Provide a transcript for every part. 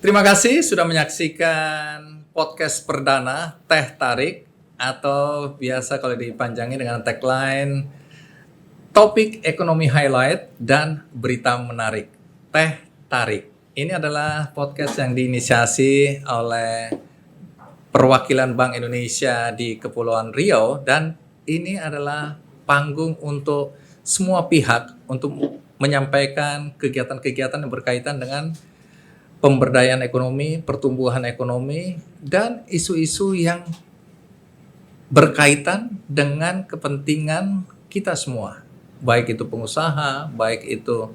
Terima kasih sudah menyaksikan podcast perdana Teh Tarik, atau biasa kalau dipanjangin dengan tagline topik ekonomi highlight dan berita menarik. Teh Tarik. Ini adalah podcast yang diinisiasi oleh perwakilan Bank Indonesia di Kepulauan Riau, dan ini adalah panggung untuk semua pihak untuk menyampaikan kegiatan-kegiatan yang berkaitan dengan pemberdayaan ekonomi, pertumbuhan ekonomi, dan isu-isu yang berkaitan dengan kepentingan kita semua, baik itu pengusaha, baik itu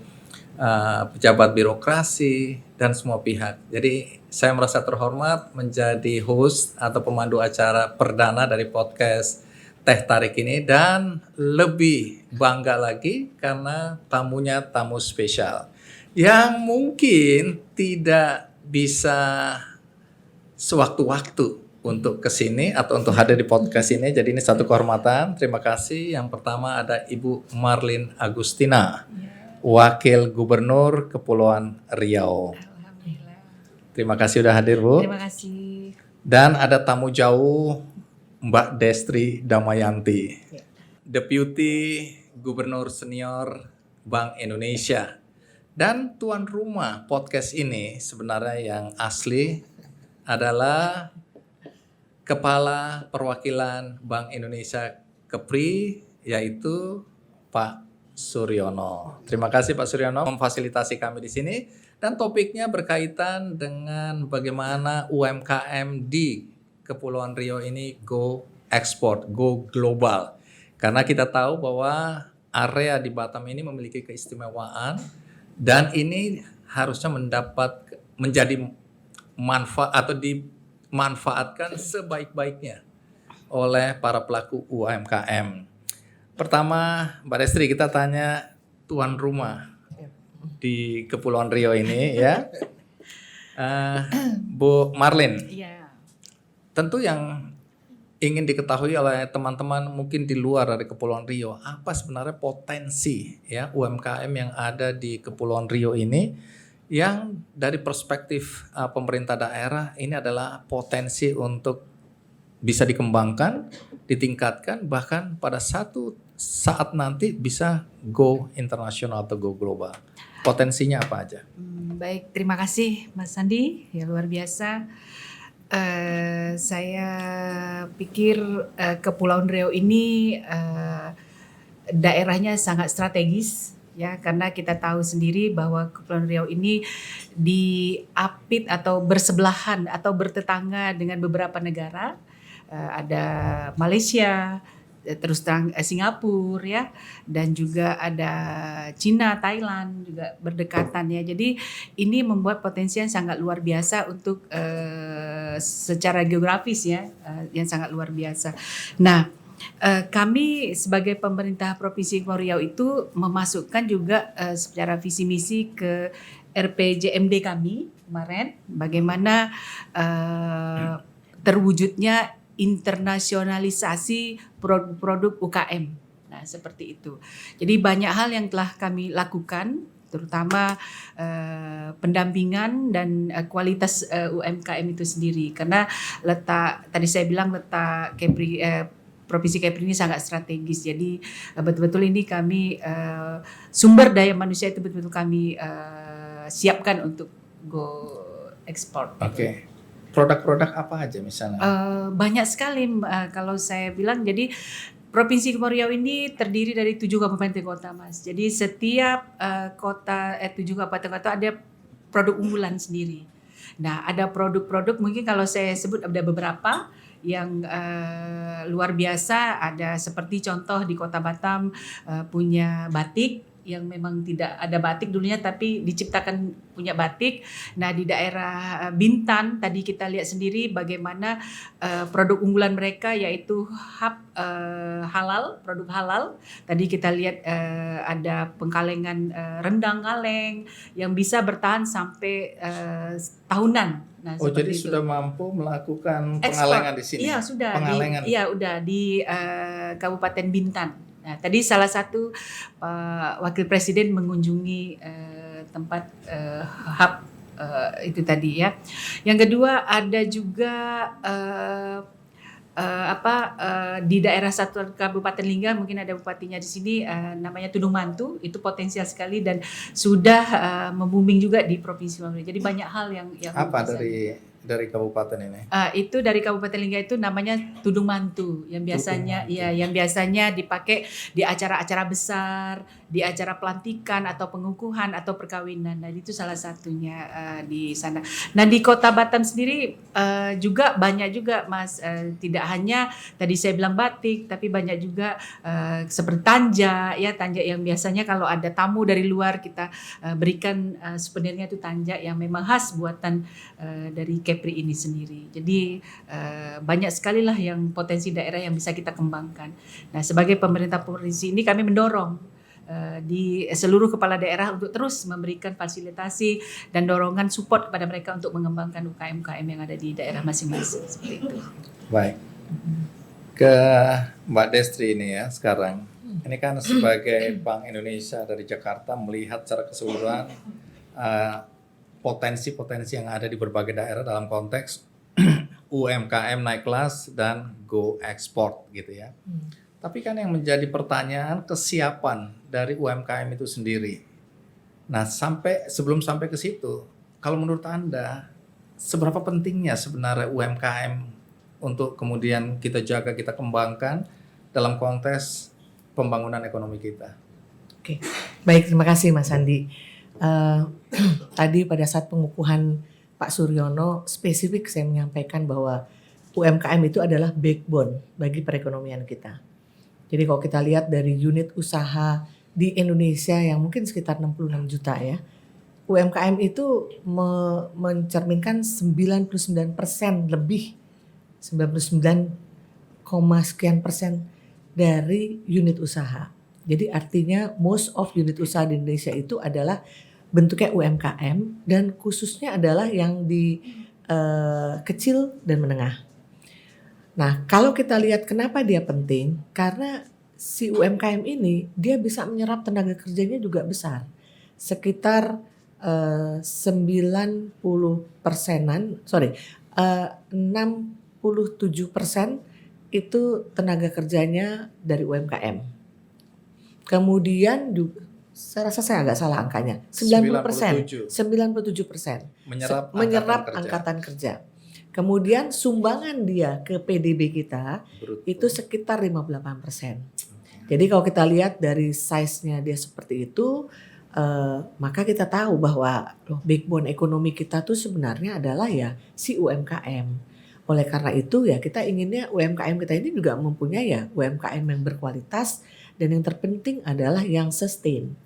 pejabat birokrasi, dan semua pihak. Jadi saya merasa terhormat menjadi host atau pemandu acara perdana dari podcast Teh Tarik ini, dan lebih bangga lagi karena tamunya tamu spesial yang mungkin tidak bisa sewaktu-waktu untuk kesini atau untuk hadir di podcast ini. Jadi ini satu kehormatan. Terima kasih. Yang pertama ada Ibu Marlin Agustina, Wakil Gubernur Kepulauan Riau. Alhamdulillah. Terima kasih sudah hadir, Bu. Terima kasih. Dan ada tamu jauh, Mbak Destri Damayanti, Deputi Gubernur Senior Bank Indonesia. Dan tuan rumah podcast ini sebenarnya yang asli adalah Kepala Perwakilan Bank Indonesia Kepri, yaitu Pak Suryono. Terima kasih Pak Suryono memfasilitasi kami di sini, dan topiknya berkaitan dengan bagaimana UMKM di Kepulauan Riau ini go export, go global. Karena kita tahu bahwa area di Batam ini memiliki keistimewaan, dan ini harusnya menjadi manfaat atau dimanfaatkan sebaik-baiknya oleh para pelaku UMKM. Pertama, Mbak Destri, kita tanya tuan rumah di Kepulauan Riau ini ya, Bu Marlin. Iya. Tentu yang ingin diketahui oleh teman-teman mungkin di luar dari Kepulauan Riau, apa sebenarnya potensi ya UMKM yang ada di Kepulauan Riau ini, yang dari perspektif pemerintah daerah ini adalah potensi untuk bisa dikembangkan, ditingkatkan, bahkan pada satu saat nanti bisa go internasional atau go global. Potensinya apa aja? Baik, terima kasih Mas Sandi, ya luar biasa. Saya pikir Kepulauan Riau ini daerahnya sangat strategis ya, karena kita tahu sendiri bahwa Kepulauan Riau ini diapit atau bersebelahan atau bertetangga dengan beberapa negara. Ada Malaysia, terus terang Singapura ya, dan juga ada Cina, Thailand juga berdekatan ya. Jadi ini membuat potensi yang sangat luar biasa untuk secara geografis ya, yang sangat luar biasa. Nah, kami sebagai pemerintah Provinsi Kepulauan Riau itu memasukkan juga secara visi misi ke RPJMD kami kemarin, bagaimana terwujudnya internasionalisasi produk UKM. Nah, seperti itu. Jadi banyak hal yang telah kami lakukan, terutama pendampingan dan kualitas UMKM itu sendiri. Karena tadi saya bilang letak Kepri, Provinsi Kepri ini sangat strategis. Jadi betul-betul ini kami sumber daya manusia itu betul-betul kami siapkan untuk go ekspor. Oke. Produk-produk apa aja misalnya? Banyak sekali kalau saya bilang. Jadi Provinsi Kepulauan Riau ini terdiri dari 7 kabupaten kota, Mas. Jadi setiap 7 kabupaten kota ada produk unggulan sendiri. Nah, ada produk-produk, mungkin kalau saya sebut ada beberapa yang luar biasa. Ada seperti contoh di Kota Batam punya batik, yang memang tidak ada batik dulunya tapi diciptakan punya batik. Nah, di daerah Bintan tadi kita lihat sendiri bagaimana produk unggulan mereka yaitu halal, produk halal. Tadi kita lihat ada pengkalengan rendang kaleng yang bisa bertahan sampai tahunan. Nah, jadi itu sudah mampu melakukan ekspor. pengalengan di sini. Iya, sudah. Pengalengan. Di Kabupaten Bintan. Nah, tadi salah satu Wakil Presiden mengunjungi tempat hub itu tadi ya. Yang kedua ada juga di daerah Satuan Kabupaten Lingga, mungkin ada bupatinya di sini, namanya Tudung Mantu, itu potensial sekali dan sudah membooming juga di Provinsi Mamre. Jadi banyak hal yang Apa bisa dari kabupaten ini? itu dari Kabupaten Lingga itu namanya Tudung Mantu yang biasanya yang biasanya dipakai di acara-acara besar, di acara pelantikan atau pengukuhan atau perkawinan. Nah, itu salah satunya di sana. Nah, di Kota Batam sendiri juga banyak juga Mas, tidak hanya tadi saya bilang batik, tapi banyak juga seperti tanja ya, tanja yang biasanya kalau ada tamu dari luar kita berikan souvenirnya itu tanja yang memang khas buatan dari Kepri ini sendiri. Jadi banyak sekali lah yang potensi daerah yang bisa kita kembangkan. Nah, sebagai pemerintah provinsi ini kami mendorong di seluruh kepala daerah untuk terus memberikan fasilitasi dan dorongan support kepada mereka untuk mengembangkan UKM-UKM yang ada di daerah masing-masing seperti itu. Baik. Ke Mbak Destri ini ya sekarang. Ini kan sebagai Bank Indonesia dari Jakarta melihat secara keseluruhan potensi-potensi yang ada di berbagai daerah dalam konteks UMKM naik kelas dan go ekspor gitu ya. Tapi kan yang menjadi pertanyaan kesiapan dari UMKM itu sendiri. Nah, sebelum sampai ke situ, kalau menurut Anda seberapa pentingnya sebenarnya UMKM untuk kemudian kita jaga, kita kembangkan dalam konteks pembangunan ekonomi kita? Oke, baik, terima kasih Mas Andi. Tadi pada saat pengukuhan Pak Suryono spesifik saya menyampaikan bahwa UMKM itu adalah backbone bagi perekonomian kita. Jadi kalau kita lihat dari unit usaha di Indonesia yang mungkin sekitar 66 juta ya, UMKM itu mencerminkan 99% lebih, 99, sekian persen dari unit usaha. Jadi artinya most of unit usaha di Indonesia itu adalah bentuknya UMKM dan khususnya adalah yang di kecil dan menengah. Nah, kalau kita lihat kenapa dia penting, karena si UMKM ini dia bisa menyerap tenaga kerjanya juga besar. Sekitar 67% itu tenaga kerjanya dari UMKM. Kemudian saya rasa saya agak salah angkanya. 97%. Menyerap angkatan kerja. Kemudian sumbangan dia ke PDB kita itu sekitar 58%. Jadi kalau kita lihat dari size-nya dia seperti itu, maka kita tahu bahwa backbone ekonomi kita tuh sebenarnya adalah ya si UMKM. Oleh karena itu ya kita inginnya UMKM kita ini juga mempunyai ya UMKM yang berkualitas dan yang terpenting adalah yang sustain.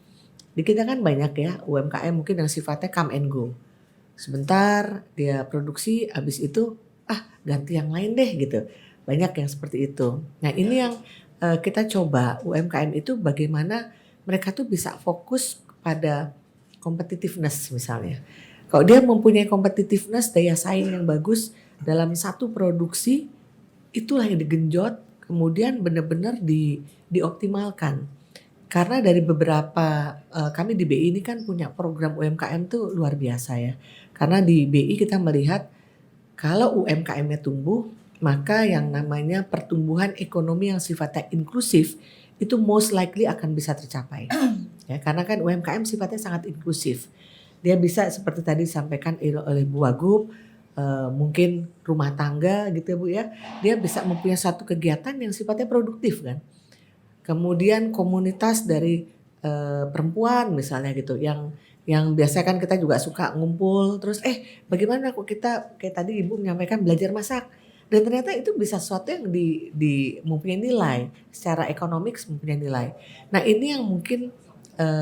Di kita kan banyak ya UMKM mungkin yang sifatnya come and go. Sebentar dia produksi, habis itu ganti yang lain deh gitu. Banyak yang seperti itu. Nah ini yang kita coba UMKM itu bagaimana mereka tuh bisa fokus pada competitiveness misalnya. Kalau dia mempunyai competitiveness, daya saing yang bagus dalam satu produksi, itulah yang digenjot, kemudian benar-benar dioptimalkan. Karena dari beberapa, kami di BI ini kan punya program UMKM tuh luar biasa ya. Karena di BI kita melihat kalau UMKM-nya tumbuh, maka yang namanya pertumbuhan ekonomi yang sifatnya inklusif itu most likely akan bisa tercapai. Ya, karena kan UMKM sifatnya sangat inklusif. Dia bisa seperti tadi disampaikan oleh Bu Wagub, mungkin rumah tangga gitu ya Bu ya. Dia bisa mempunyai satu kegiatan yang sifatnya produktif kan. Kemudian komunitas dari perempuan misalnya gitu yang biasanya kan kita juga suka ngumpul terus bagaimana kok kita kayak tadi Ibu menyampaikan belajar masak dan ternyata itu bisa sesuatu yang di mempunyai nilai secara ekonomik mempunyai nilai. Nah ini yang mungkin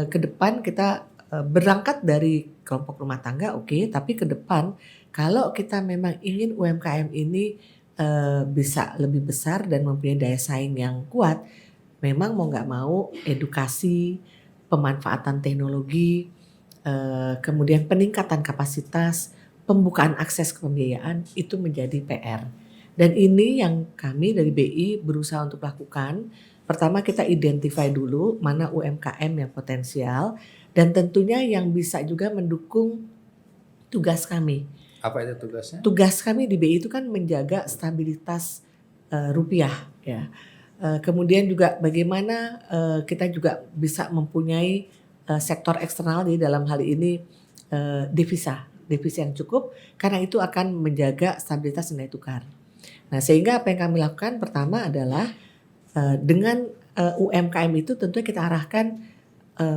ke depan kita berangkat dari kelompok rumah tangga oke, tapi ke depan kalau kita memang ingin UMKM ini bisa lebih besar dan mempunyai daya saing yang kuat, memang mau nggak mau edukasi, pemanfaatan teknologi, kemudian peningkatan kapasitas, pembukaan akses ke pembiayaan itu menjadi PR. Dan ini yang kami dari BI berusaha untuk lakukan. Pertama kita identify dulu mana UMKM yang potensial dan tentunya yang bisa juga mendukung tugas kami. Apa itu tugasnya? Tugas kami di BI itu kan menjaga stabilitas rupiah ya. Kemudian juga bagaimana kita juga bisa mempunyai sektor eksternal di dalam hal ini devisa yang cukup, karena itu akan menjaga stabilitas nilai tukar. Nah, sehingga apa yang kami lakukan pertama adalah dengan UMKM itu tentunya kita arahkan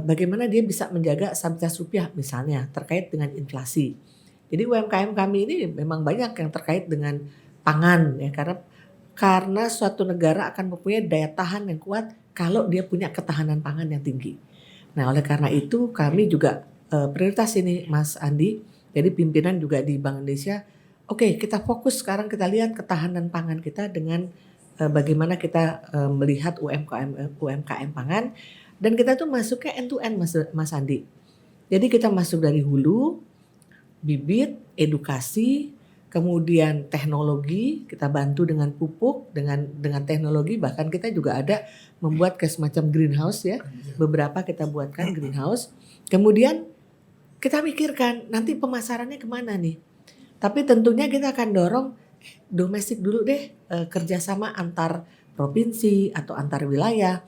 bagaimana dia bisa menjaga stabilitas rupiah misalnya terkait dengan inflasi. Jadi UMKM kami ini memang banyak yang terkait dengan pangan ya, karena suatu negara akan mempunyai daya tahan yang kuat kalau dia punya ketahanan pangan yang tinggi. Nah, oleh karena itu kami juga prioritas ini Mas Andi. Jadi pimpinan juga di Bank Indonesia, oke, kita fokus sekarang, kita lihat ketahanan pangan kita dengan bagaimana kita melihat UMKM pangan, dan kita tuh masuknya end to end Mas Andi. Jadi kita masuk dari hulu, bibit, edukasi, kemudian teknologi, kita bantu dengan pupuk, dengan teknologi, bahkan kita juga ada membuat kayak semacam greenhouse ya. Beberapa kita buatkan greenhouse. Kemudian kita mikirkan nanti pemasarannya kemana nih. Tapi tentunya kita akan dorong domestik dulu deh, kerjasama antar provinsi atau antar wilayah.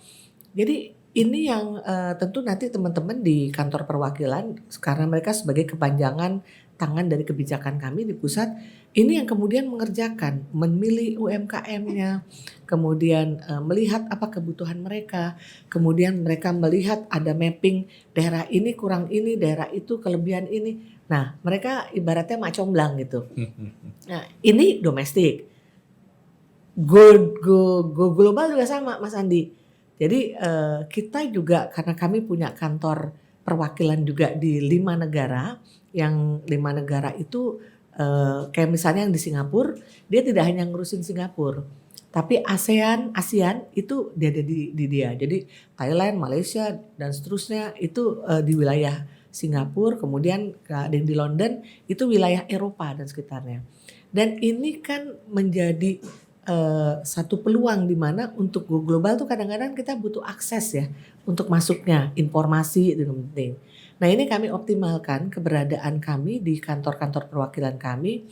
Jadi ini yang tentu nanti teman-teman di kantor perwakilan, karena mereka sebagai kepanjangan tangan dari kebijakan kami di pusat, ini yang kemudian mengerjakan, memilih UMKM-nya, kemudian melihat apa kebutuhan mereka, kemudian mereka melihat ada mapping daerah ini kurang ini, daerah itu kelebihan ini. Nah, mereka ibaratnya mak comblang gitu. Nah, ini domestik. Go global juga sama Mas Andi. Jadi kita juga karena kami punya kantor perwakilan juga di 5 negara, yang 5 negara itu kayak misalnya yang di Singapura, dia tidak hanya ngurusin Singapura, tapi ASEAN itu dia ada di dia. Jadi Thailand, Malaysia dan seterusnya itu di wilayah Singapura, kemudian di London itu wilayah Eropa dan sekitarnya. Dan ini kan menjadi satu peluang di mana untuk go global tuh kadang-kadang kita butuh akses ya untuk masuknya informasi, itu yang penting. Nah, ini kami optimalkan keberadaan kami di kantor-kantor perwakilan kami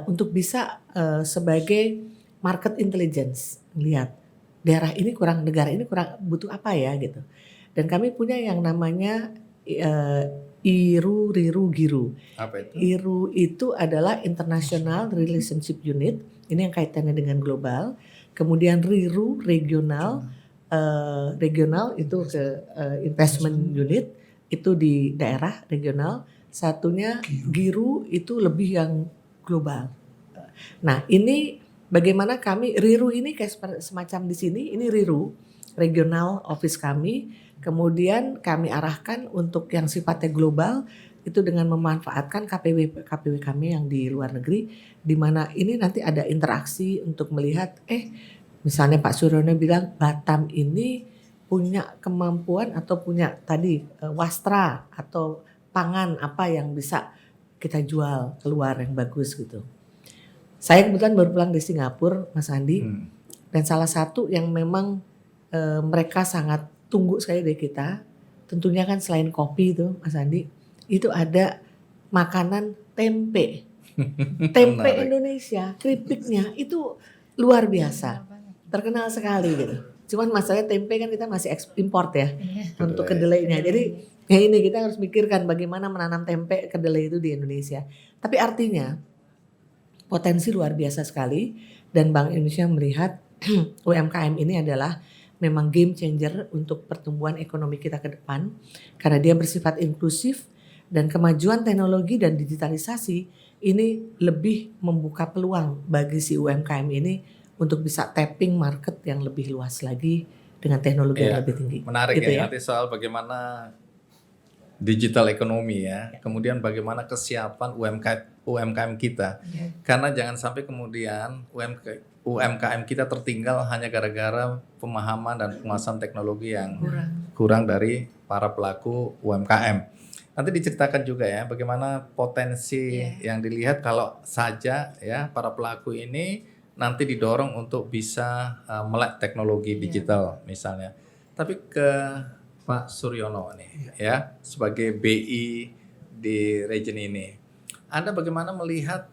untuk bisa sebagai market intelligence, lihat daerah ini kurang, negara ini kurang, butuh apa ya gitu. Dan kami punya yang namanya IRU, RIRU, GIRU. Apa itu? IRU itu adalah International Relationship Unit, ini yang kaitannya dengan global. Kemudian RIRU, regional itu ke investment unit, itu di daerah regional. Satunya GIRU itu lebih yang global. Nah, ini bagaimana kami RIRU ini kayak semacam di sini, ini RIRU, regional office kami. Kemudian kami arahkan untuk yang sifatnya global itu dengan memanfaatkan KPW kami yang di luar negeri, di mana ini nanti ada interaksi untuk melihat misalnya Pak Suryono bilang Batam ini punya kemampuan atau punya tadi wastra atau pangan apa yang bisa kita jual keluar yang bagus gitu. Saya kebetulan baru pulang dari Singapura, Mas Andi, dan salah satu yang memang mereka sangat tunggu sekali dari kita, tentunya kan selain kopi itu Mas Andi, itu ada makanan tempe. Tempe Indonesia, keripiknya itu luar biasa. Terkenal sekali gitu. Cuman masalahnya tempe kan kita masih import ya untuk kedelainya. Jadi ya ini kita harus mikirkan bagaimana menanam tempe kedelai itu di Indonesia. Tapi artinya potensi luar biasa sekali, dan Bank Indonesia melihat UMKM ini adalah memang game changer untuk pertumbuhan ekonomi kita ke depan, karena dia bersifat inklusif dan kemajuan teknologi dan digitalisasi ini lebih membuka peluang bagi si UMKM ini untuk bisa tapping market yang lebih luas lagi dengan teknologi yang lebih tinggi. Menarik gitu ya, nanti soal bagaimana digital ekonomi ya, kemudian bagaimana kesiapan UMKM kita, karena jangan sampai kemudian UMKM kita tertinggal hanya gara-gara pemahaman dan penguasaan teknologi yang kurang dari para pelaku UMKM. Nanti diceritakan juga ya bagaimana potensi yang dilihat kalau saja ya para pelaku ini nanti didorong untuk bisa melek teknologi digital misalnya. Tapi ke Pak Suryono nih ya sebagai BI di region ini, Anda bagaimana melihat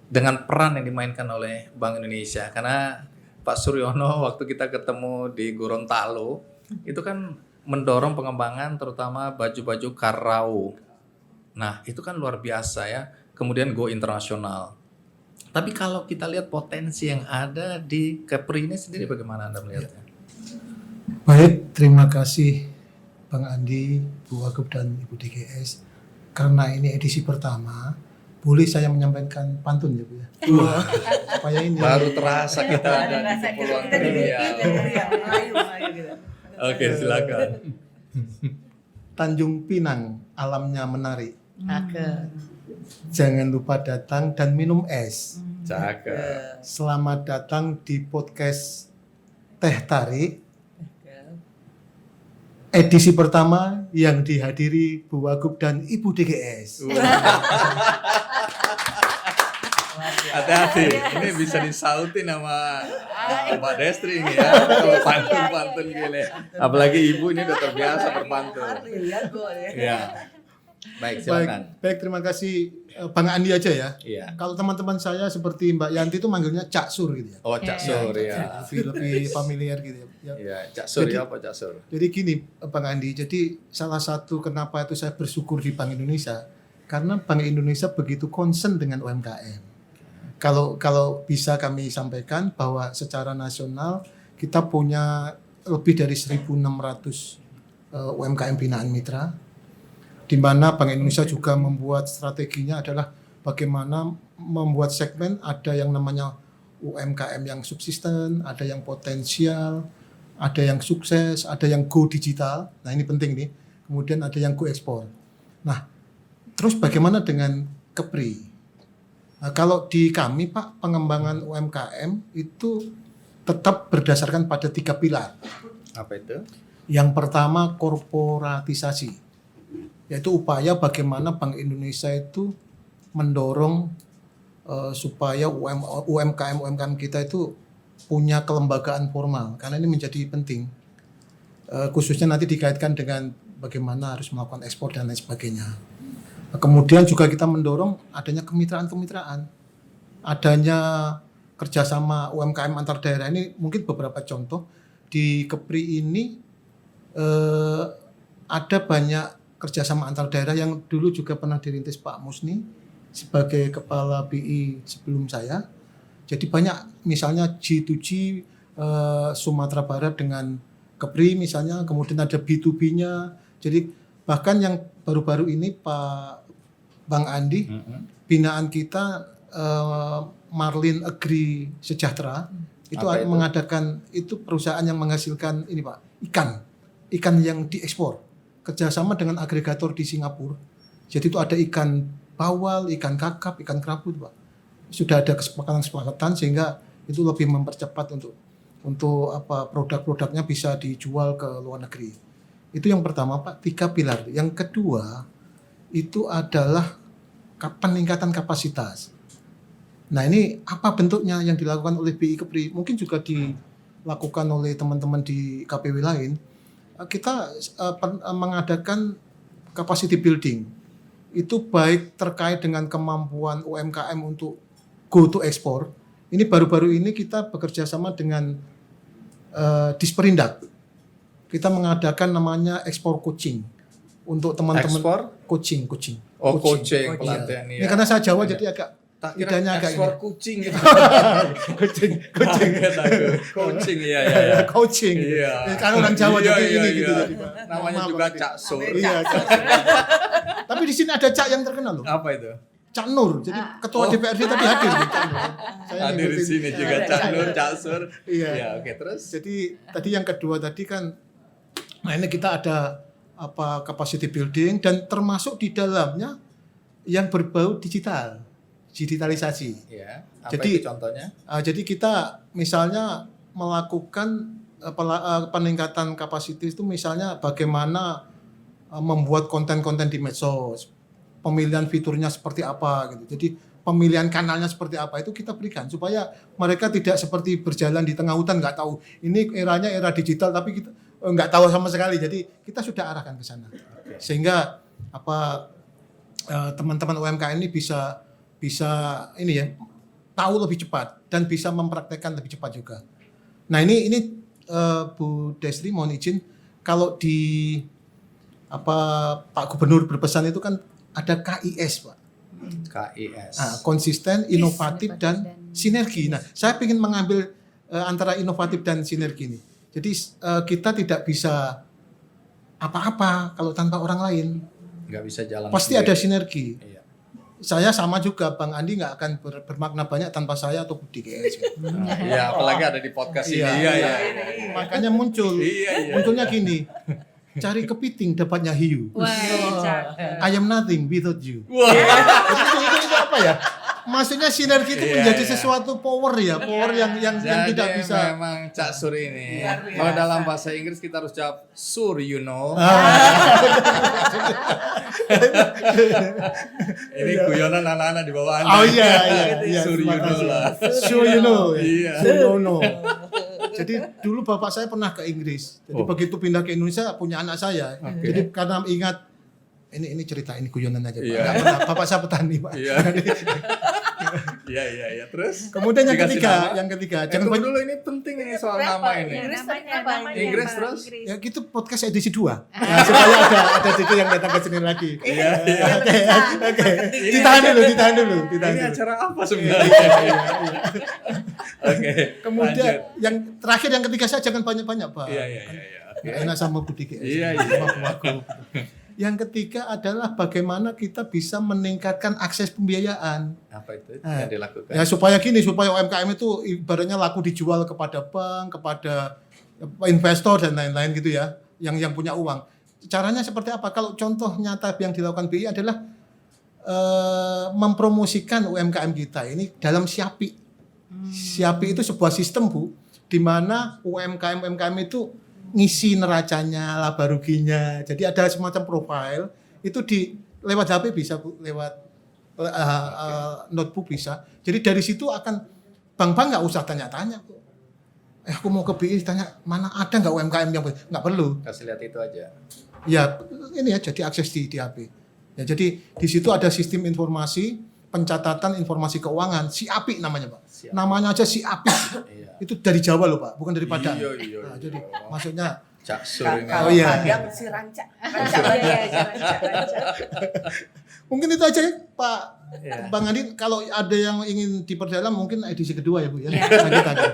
dengan peran yang dimainkan oleh Bank Indonesia? Karena Pak Suryono waktu kita ketemu di Gorontalo itu kan mendorong pengembangan terutama baju-baju karau. Nah, itu kan luar biasa ya. Kemudian go internasional. Tapi kalau kita lihat potensi yang ada di Kepri ini sendiri bagaimana Anda melihatnya? Baik, terima kasih Bang Andi, Bu Wagub dan Ibu DGS. Karena ini edisi pertama, boleh saya menyampaikan pantun ya Bu ya? Supaya ini Baru terasa kita ada di Kepulauan Riau. Oke, silakan. Tanjung Pinang, alamnya menarik. Akan. Jangan lupa datang dan minum es. Cakep. Selamat datang di podcast Teh Tarik. Edisi pertama yang dihadiri Bu Wagub dan Ibu DGS. Hati-hati, ini bisa disautin sama Mbak Destri ini ya. Kalau pantun-pantun gini. Apalagi ibu ini udah terbiasa berpantun. Iya. Baik, silakan. Baik, terima kasih Bang Andi aja ya. Iya. Kalau teman-teman saya seperti Mbak Yanti itu manggilnya Cak Sur gitu ya. Oh, Cak Sur ya. Lebih familiar gitu ya. Iya, Cak Sur ya apa Cak Sur? Jadi gini Bang Andi, jadi salah satu kenapa itu saya bersyukur di Bank Indonesia karena Bank Indonesia begitu concern dengan UMKM. Kalau bisa kami sampaikan bahwa secara nasional kita punya lebih dari 1.600 UMKM binaan mitra, di mana Bank Indonesia juga membuat strateginya adalah bagaimana membuat segmen, ada yang namanya UMKM yang subsisten, ada yang potensial, ada yang sukses, ada yang go digital. Nah ini penting nih. Kemudian ada yang go ekspor. Nah, terus bagaimana dengan Kepri? Nah, kalau di kami Pak, pengembangan UMKM itu tetap berdasarkan pada 3 pilar. Apa itu? Yang pertama korporatisasi, yaitu upaya bagaimana Bank Indonesia itu mendorong supaya UMKM kita itu punya kelembagaan formal, karena ini menjadi penting, khususnya nanti dikaitkan dengan bagaimana harus melakukan ekspor dan lain sebagainya. Kemudian juga kita mendorong adanya kemitraan-kemitraan, adanya kerjasama UMKM antar daerah. Ini mungkin beberapa contoh di Kepri ini ada banyak kerjasama antar daerah yang dulu juga pernah dirintis Pak Musni sebagai kepala BI sebelum saya. Jadi banyak misalnya G2G Sumatera Barat dengan Kepri misalnya, kemudian ada B2B-nya. Jadi bahkan yang baru-baru ini Pak Bang Andi, binaan kita Marlin Agri Sejahtera itu Apa itu? mengadakan itu perusahaan yang menghasilkan ini Pak, ikan yang diekspor, kerjasama dengan agregator di Singapura. Jadi itu ada ikan bawal, ikan kakap, ikan kerapu Pak. Sudah ada kesepakatan sehingga itu lebih mempercepat untuk apa produk-produknya bisa dijual ke luar negeri. Itu yang pertama Pak, 3 pilar. Yang kedua itu adalah peningkatan kapasitas. Nah ini apa bentuknya yang dilakukan oleh BI Kepri? Mungkin juga dilakukan oleh teman-teman di KPW lain. Kita mengadakan capacity building. Itu baik terkait dengan kemampuan UMKM untuk go to export. Ini baru-baru ini kita bekerja sama dengan Disperindak. Kita mengadakan namanya ekspor coaching untuk teman-teman. Ekspor? Coaching. Oh, coaching, Iya. pelatihan Ini karena saya Jawa jadi agak tak kira lidahnya agak ekspor ini. kucing gitu. coaching. Coaching iya. Coaching. Iya. Karena orang Jawa Iya, jadi iya, ini iya. gitu jadi, Pak. Namanya Maaf, juga Pak. Cak Sur. Iya, Cak. Tapi di sini ada Cak yang terkenal loh. Apa itu? Cak Nur. Jadi ketua Oh. DPRD tadi hadir nih, Cak Nur. Saya Hadir di ngikutin. sini juga Cak Nur, Cak Sur. Iya. Ya, oke, terus. Jadi tadi yang kedua tadi kan, nah ini kita ada apa capacity building dan termasuk di dalamnya yang berbau digitalisasi. Ya, apa Jadi- itu contohnya? Jadi kita misalnya melakukan peningkatan kapasitas itu misalnya bagaimana membuat konten-konten di medsos, pemilihan fiturnya seperti apa gitu. Jadi pemilihan kanalnya seperti apa itu kita berikan supaya mereka tidak seperti berjalan di tengah hutan nggak tahu ini eranya era digital tapi kita nggak tahu sama sekali. Jadi kita sudah arahkan ke sana sehingga apa teman-teman UMKM ini bisa ini ya, tahu lebih cepat dan bisa mempraktekkan lebih cepat juga. Nah ini Bu Destri mohon izin, kalau di Pak Gubernur berpesan itu kan ada KIS Pak. KIS. Konsisten, inovatif dan sinergi. Nah, saya ingin mengambil antara inovatif dan sinergi ini. Jadi kita tidak bisa apa-apa kalau tanpa orang lain. Nggak bisa jalan Pasti sendiri. ada sinergi. Iya. Saya sama juga, Bang Andi nggak akan bermakna banyak tanpa saya atau Budi GS. Iya, apalagi ada di podcast ini. Iya, iya. Makanya muncul. Iya. Munculnya gini. Cari kepiting dapatnya hiu. Wah, cakep. I am nothing without you. Wah. Itu apa ya? Maksudnya sinergi itu Iya, menjadi iya. sesuatu power ya, power yang Jadi tidak bisa. memang Cak Sur ini. Kalau dalam bahasa Inggris kita harus jawab Sur, you know. Ini guyonan anak-anak di bawah Anda. Oh iya. Sur, you terima know kasih. lah. Sure you know. Iya. Sure no. Jadi dulu bapak saya pernah ke Inggris. Jadi begitu pindah ke Indonesia punya anak saya. Oke. Jadi karena ingat ini cerita ini guyonan aja Pak. Iya. Nggak pernah. Bapak saya petani Pak. Iya. Iya. Terus? Kemudian yang Dikasih ketiga, nama? jangan Tunggu banyak. dulu, ini penting ini soal nama ini. Ya, namanya Inggris Pak, terus? Ya gitu podcast edisi 2. Nah, supaya ada juga yang datang ke sini lagi. Iya. Oke. Ditahan dulu. Ini acara apa sebenarnya? Oke. Kemudian lanjut. yang terakhir yang ketiga saya jangan banyak-banyak Pak. Iya. Oke. Nggak enak sama Budi GS. Iya. Sama aku. Yang ketiga adalah bagaimana kita bisa meningkatkan akses pembiayaan. Apa itu yang dilakukan? Ya supaya UMKM itu ibaratnya laku dijual kepada bank, kepada investor dan lain-lain gitu ya, yang punya uang. Caranya seperti apa? Kalau contoh nyata yang dilakukan BI adalah mempromosikan UMKM kita ini dalam Siapi. Siapi itu sebuah sistem Bu, di mana UMKM itu ngisi neracanya, laba ruginya. Jadi ada semacam profile itu lewat HP bisa Bu, lewat notebook bisa. Jadi dari situ akan bank-bank nggak usah tanya-tanya Bu. Aku mau ke BI tanya mana ada nggak UMKM yang nggak perlu. Kasih lihat itu aja. Ya ini ya jadi akses di HP. Ya jadi di situ ada sistem informasi pencatatan informasi keuangan Siapi namanya Pak. Siap. Namanya aja Siapi. Iya. Itu dari Jawa loh Pak, bukan dari Padang. Iya. Nah, jadi maksudnya Cak Sur ini. Kalau iya. Padang si rancak. mungkin itu aja ya, Pak Iya. Bang Andi. Kalau ada yang ingin diperdalam mungkin edisi kedua ya Bu ya. Lanjut aja.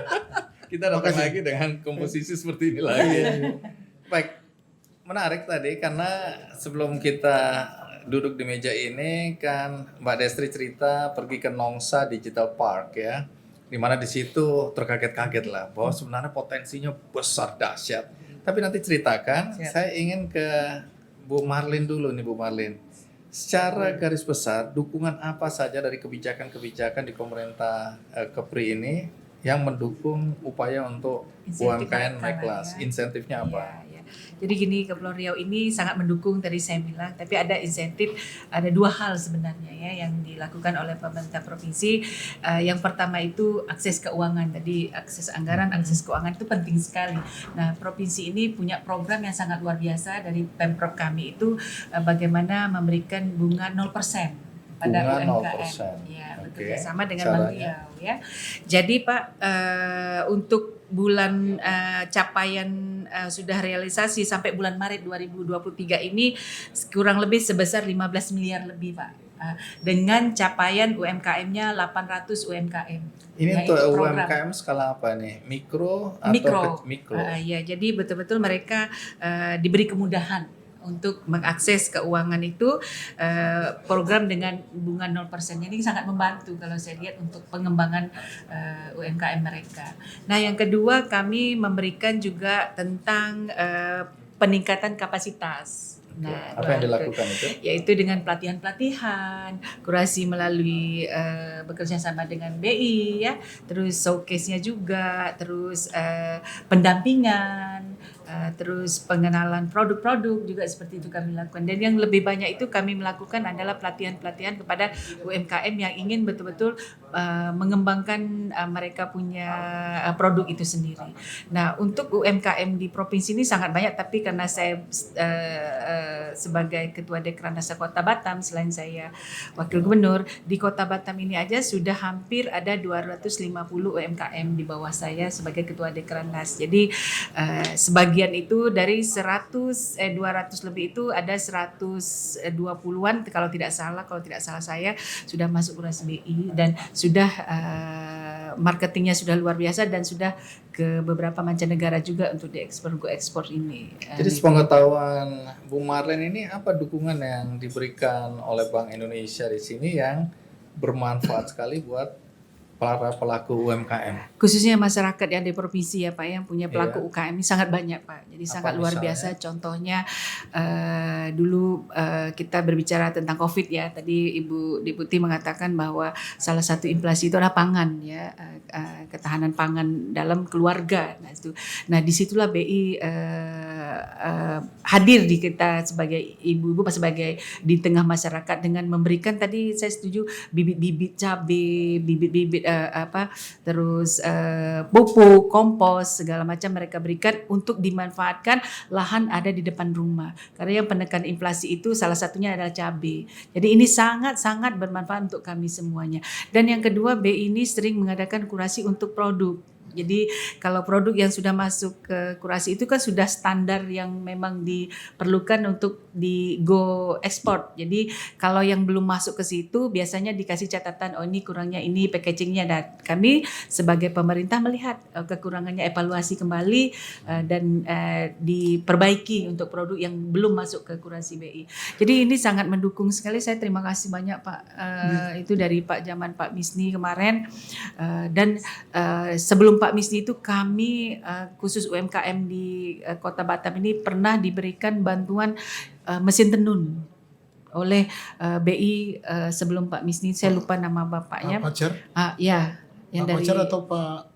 Kita datang Makasih. lagi dengan komposisi seperti ini lagi. Baik, menarik tadi karena sebelum kita duduk di meja ini kan Mbak Destri cerita pergi ke Nongsa Digital Park ya, dimana di situ terkaget-kaget lah bahwa sebenarnya potensinya besar dahsyat. Tapi nanti ceritakan. Saya ingin ke Bu Marlin dulu nih Bu Marlin. Secara garis besar dukungan apa saja dari kebijakan-kebijakan di pemerintah Kepri ini yang mendukung upaya untuk Insentif UMKM naik karena kelas? ya. Insentifnya apa? Iya. Jadi gini, Kepulauan Riau ini sangat mendukung tadi saya bilang, tapi ada insentif, ada dua hal sebenarnya ya yang dilakukan oleh pemerintah provinsi. Yang pertama itu akses keuangan, tadi akses anggaran, akses keuangan itu penting sekali. Nah, provinsi ini punya program yang sangat luar biasa dari Pemprov kami itu bagaimana memberikan bunga 0% pada Bunga UMKM. 0%. Ya, Oke. bekerja sama dengan Caranya? Bank Riau ya. Jadi Pak, untuk bulan capaian sudah realisasi sampai bulan Maret 2023 ini kurang lebih sebesar 15 miliar lebih Pak. Dengan capaian UMKM-nya 800 UMKM. Ini Nah, untuk itu program. UMKM skala apa nih? Mikro atau Mikro. mikro? Ya, jadi betul-betul mereka diberi kemudahan untuk mengakses keuangan itu, program dengan bunga 0%. Ini sangat membantu kalau saya lihat untuk pengembangan UMKM mereka. Nah, yang kedua kami memberikan juga tentang peningkatan kapasitas. Nah, Apa yang dilakukan itu? yaitu dengan pelatihan-pelatihan, kurasi melalui bekerja sama dengan BI ya, terus showcase-nya juga, terus pendampingan, terus pengenalan produk-produk juga seperti itu kami lakukan. Dan yang lebih banyak itu kami melakukan adalah pelatihan-pelatihan kepada UMKM yang ingin betul-betul mengembangkan mereka punya produk itu sendiri. Nah, untuk UMKM di provinsi ini sangat banyak, tapi karena saya sebagai Ketua Dekranasa Kota Batam, selain saya Wakil Gubernur, di Kota Batam ini aja sudah hampir ada 250 UMKM di bawah saya sebagai Ketua Dekrannas. Jadi sebagian itu dari 200 lebih itu ada 120-an kalau tidak salah saya sudah masuk kurasi BI dan sudah marketingnya sudah luar biasa dan sudah ke beberapa mancanegara juga untuk diekspor go ekspor ini. Jadi sepengetahuan Bu Marlene ini apa dukungan yang diberikan oleh Bank Indonesia di sini yang bermanfaat sekali buat para pelaku UMKM? Khususnya masyarakat yang di provinsi ya Pak, yang punya pelaku UKM ini sangat banyak Pak. Jadi Apa sangat luar misalnya? biasa. Contohnya dulu kita berbicara tentang COVID ya. Tadi Ibu Deputi mengatakan bahwa salah satu inflasi itu adalah pangan ya, ketahanan pangan dalam keluarga. Nah disitulah BI hadir di kita sebagai ibu-ibu, sebagai di tengah masyarakat dengan memberikan, tadi saya setuju, bibit-bibit cabai, bibit-bibit terus pupuk, kompos, segala macam mereka berikan untuk dimanfaatkan lahan ada di depan rumah. Karena yang penekan inflasi itu salah satunya adalah cabai. Jadi ini sangat-sangat bermanfaat untuk kami semuanya. Dan yang kedua, BI ini sering mengadakan kurasi untuk produk. Jadi kalau produk yang sudah masuk ke kurasi itu kan sudah standar yang memang diperlukan untuk di go ekspor. Jadi kalau yang belum masuk ke situ biasanya dikasih catatan, oh ini kurangnya ini, packagingnya. Dan kami sebagai pemerintah melihat kekurangannya, evaluasi kembali dan diperbaiki untuk produk yang belum masuk ke kurasi BI. Jadi ini sangat mendukung sekali. Saya terima kasih banyak Pak, itu dari zaman Pak Misni kemarin, dan sebelum Pak Misni itu kami khusus UMKM di Kota Batam ini pernah diberikan bantuan mesin tenun oleh BI sebelum Pak Misni. Saya lupa nama bapaknya. Pak Pajar? Ya, yang Pak dari Pajar atau Pak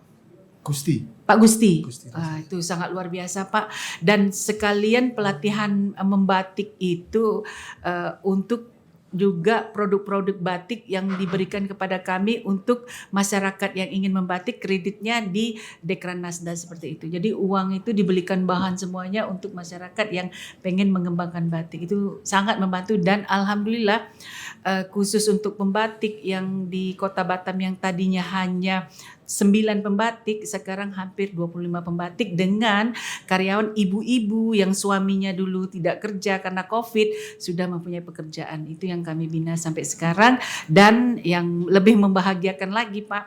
Gusti? Pak Gusti. Gusti. Itu sangat luar biasa Pak. Dan sekalian pelatihan membatik itu untuk juga produk-produk batik yang diberikan kepada kami untuk masyarakat yang ingin membatik, kreditnya di Dekranasda seperti itu. Jadi uang itu dibelikan bahan semuanya untuk masyarakat yang pengen mengembangkan batik. Itu sangat membantu dan alhamdulillah khusus untuk pembatik yang di Kota Batam yang tadinya hanya 9 pembatik, sekarang hampir 25 pembatik dengan karyawan ibu-ibu yang suaminya dulu tidak kerja karena COVID sudah mempunyai pekerjaan. Itu yang kami bina sampai sekarang. Dan yang lebih membahagiakan lagi Pak,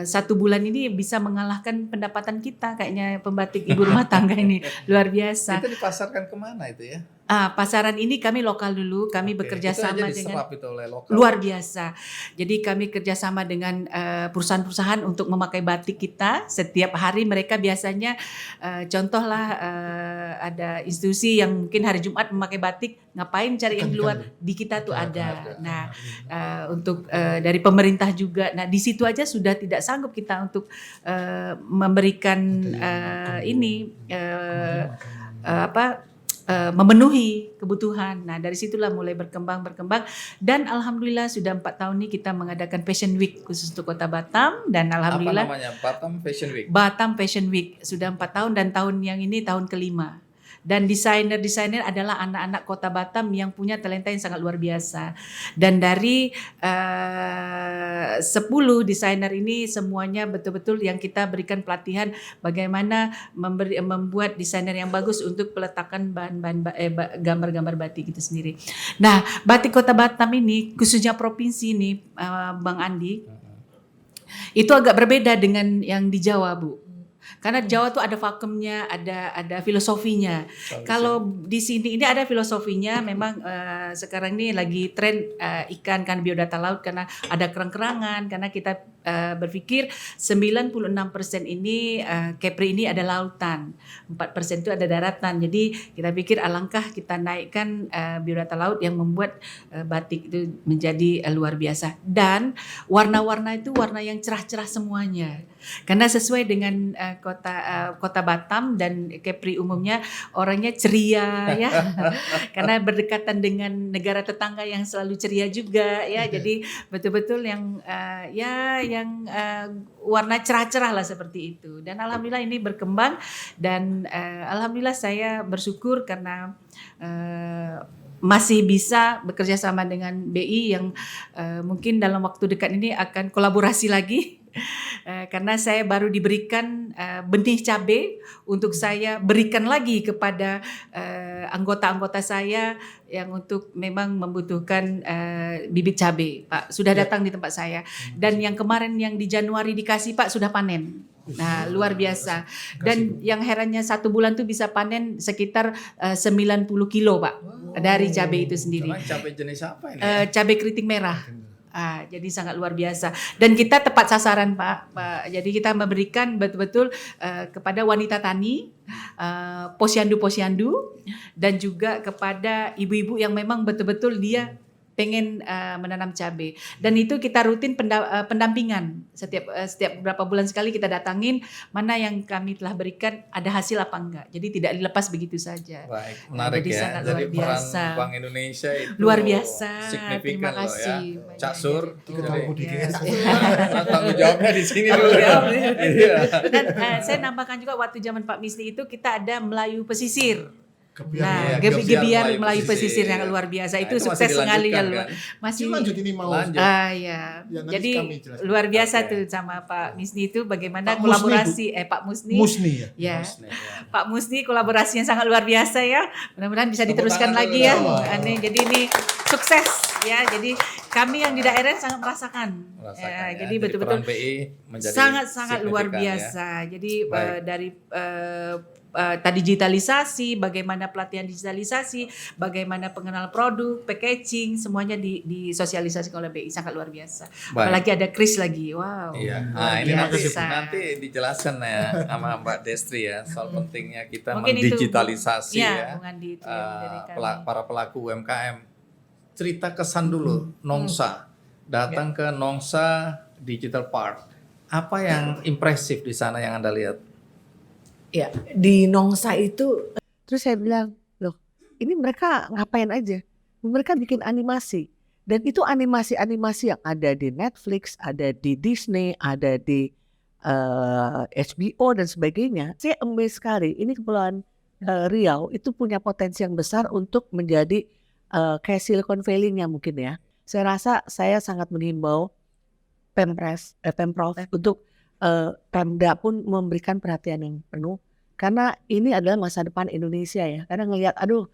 1 bulan ini bisa mengalahkan pendapatan kita kayaknya pembatik ibu rumah tangga ini. Luar biasa. Itu dipasarkan kemana itu ya? Pasaran ini kami lokal dulu, kami bekerja itu sama aja dengan itu oleh lokal. luar biasa. Jadi kami kerjasama dengan perusahaan-perusahaan untuk memakai batik kita. Setiap hari mereka biasanya contohlah ada institusi yang mungkin hari Jumat memakai batik, ngapain cari yang di luar, di kita tuh ada. Nah untuk dari pemerintah juga. Nah di situ aja sudah tidak sanggup kita untuk memberikan memenuhi kebutuhan. Nah dari situlah mulai berkembang dan alhamdulillah sudah 4 tahun ini kita mengadakan Fashion Week khusus untuk Kota Batam dan alhamdulillah. Apa namanya? Batam Fashion Week. Batam Fashion Week sudah 4 tahun dan tahun yang ini tahun kelima. Dan desainer adalah anak-anak Kota Batam yang punya talenta yang sangat luar biasa. Dan dari 10 desainer ini semuanya betul-betul yang kita berikan pelatihan bagaimana membuat desainer yang bagus untuk peletakan bahan-bahan gambar-gambar batik itu sendiri. Nah, batik Kota Batam ini khususnya provinsi ini Bang Andi itu agak berbeda dengan yang di Jawa, Bu. Karena Jawa tuh ada vakumnya, ada filosofinya. Kalau di sini ini ada filosofinya. Memang sekarang ini lagi tren ikan kan biodata laut karena ada kerang-kerangan, karena kita berpikir 96% ini Kepri ini ada lautan, 4% itu ada daratan. Jadi kita pikir alangkah kita naikkan biodata laut yang membuat batik itu menjadi luar biasa. Dan warna-warna itu warna yang cerah-cerah semuanya. Karena sesuai dengan kota Batam dan Kepri umumnya orangnya ceria ya. Karena berdekatan dengan negara tetangga yang selalu ceria juga ya. Jadi betul-betul yang warna cerah-cerah lah seperti itu. Dan alhamdulillah ini berkembang dan alhamdulillah saya bersyukur karena masih bisa bekerja sama dengan BI yang mungkin dalam waktu dekat ini akan kolaborasi lagi. Karena saya baru diberikan benih cabai untuk saya berikan lagi kepada anggota-anggota saya yang untuk memang membutuhkan bibit cabai. Pak sudah datang di tempat saya dan yang kemarin yang di Januari dikasih Pak sudah panen. Nah luar biasa dan yang herannya 1 bulan tuh bisa panen sekitar 90 kilo Pak dari cabai itu sendiri. Cabai jenis apa ini? Cabai keriting merah. Jadi sangat luar biasa dan kita tepat sasaran Pak. Jadi kita memberikan betul-betul kepada wanita tani, posyandu-posyandu dan juga kepada ibu-ibu yang memang betul-betul dia pengen menanam cabai dan itu kita rutin pendampingan setiap beberapa bulan sekali kita datangin mana yang kami telah berikan ada hasil apa enggak, jadi tidak dilepas begitu saja. Baik, menarik jadi ya. sangat Jadi luar biasa. peran Bank Indonesia itu Luar biasa. signifikan Terima loh kasih. ya. Cak Sur, Iya. tanggung jawabnya di sini dulu ya. Iya. Dan saya nambahkan juga waktu zaman Pak Misli itu kita ada Melayu pesisir. Iya, Nah, Gebiar Gebiar Melayu Melayu pesisir. pesisir yang luar biasa Nah, itu itu sukses masih sekali ya dilanjutkan, masih lanjut ini mau. ya. Ya, nanti Jadi kami jelaskan. luar biasa Oke. tuh sama Pak Misni itu bagaimana Pak kolaborasi Pak Musni. Musni ya. Ya. Musni, ya. Pak Musni kolaborasinya sangat luar biasa ya. Mudah-mudahan bisa Tepuk diteruskan tangan lagi dulu ya. dong. Jadi ini sukses ya. Jadi kami yang di daerah sangat merasakan. Ya, Jadi betul-betul peran BI menjadi sangat luar signifikan, biasa. ya. Jadi Baik. dari tadi digitalisasi, bagaimana pelatihan digitalisasi, bagaimana pengenal produk, packaging, semuanya disosialisasikan oleh BI sangat luar biasa. Baik. Apalagi ada Kris lagi, wow. Iya. luar Nah, ini biasa. nanti dijelaskan ya sama Mbak Destri ya soal pentingnya kita Mungkin itu, mendigitalisasi ya. Bung Andi itu yang dari kami. Para pelaku UMKM. Cerita kesan dulu Nongsa. Datang ke Nongsa Digital Park. Apa yang impresif di sana yang Anda lihat? Ya, di Nongsa itu terus saya bilang, loh, ini mereka ngapain aja? Mereka bikin animasi. Dan itu animasi-animasi yang ada di Netflix, ada di Disney, ada di HBO dan sebagainya. Saya amazed sekali. Ini Kepulauan Riau itu punya potensi yang besar untuk menjadi kayak Silicon Valley-nya mungkin ya. Saya rasa saya sangat menghimbau Pemprov untuk Pemda pun memberikan perhatian yang penuh karena ini adalah masa depan Indonesia ya. Karena ngelihat aduh